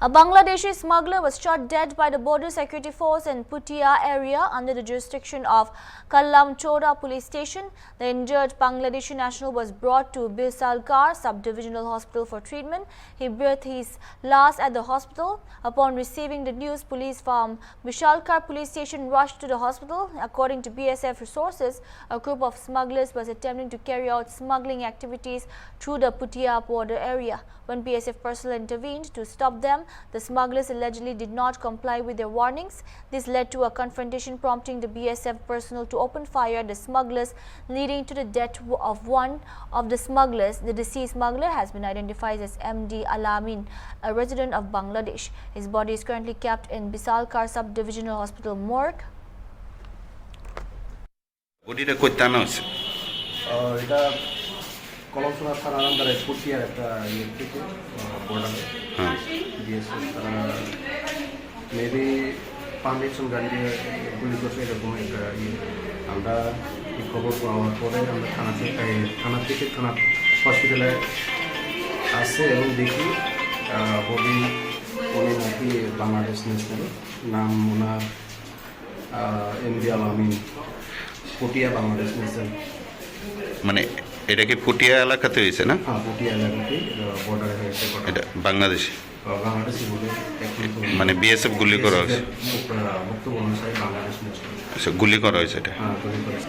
A Bangladeshi smuggler was shot dead by the border security force in Putia area under the jurisdiction of Kallam Chora police station. The injured Bangladeshi national was brought to Bisalkar sub-divisional hospital for treatment. He breathed his last at the hospital. Upon receiving the news, police from Bisalkar police station rushed to the hospital. According to BSF resources, a group of smugglers was attempting to carry out smuggling activities through the Putia border area. When BSF personnel intervened to stop them, the smugglers allegedly did not comply with their warnings. This led to a confrontation prompting the BSF personnel to open fire at the smugglers, leading to the death of one of the smugglers. The deceased smuggler has been identified as MD Alamin, a resident of Bangladesh. His body is currently kept in Bisalkar sub-divisional hospital morgue. বডিটা কই টানা হচ্ছে এটা কলমসোনা থানার আন্ডারে পুটিয়ার একটা ইয়ে থেকে বর্ডারে দিয়েছে তারা মেবি পারমিশন গাড়ি দিয়ে গুলি করছে এরকম একটা ইয়ে আমরা এই খবর পাওয়ার পরে আমরা থানা থেকে থানা হসপিটালে আসছে এবং দেখি বডি উনি নাকি বাংলাদেশ ন্যাশনাল নাম ওনার এমডি আলামিন পুটিয়া বাংলাদেশ ন্যাশনাল মানে এটা কি পুটিয়া এলাকাতে হয়েছে না? হ্যাঁ পুটিয়া এলাকাতে বর্ডারে হয়েছে এটা বাংলাদেশি বাংলাদেশি বলে মানে বিএসএফ গুলি করা হয়েছে বক্তব্য অনুসারে বাংলাদেশ ন্যাশনাল আচ্ছা গুলি করা হয়েছে এটা হ্যাঁ গুলি করেছে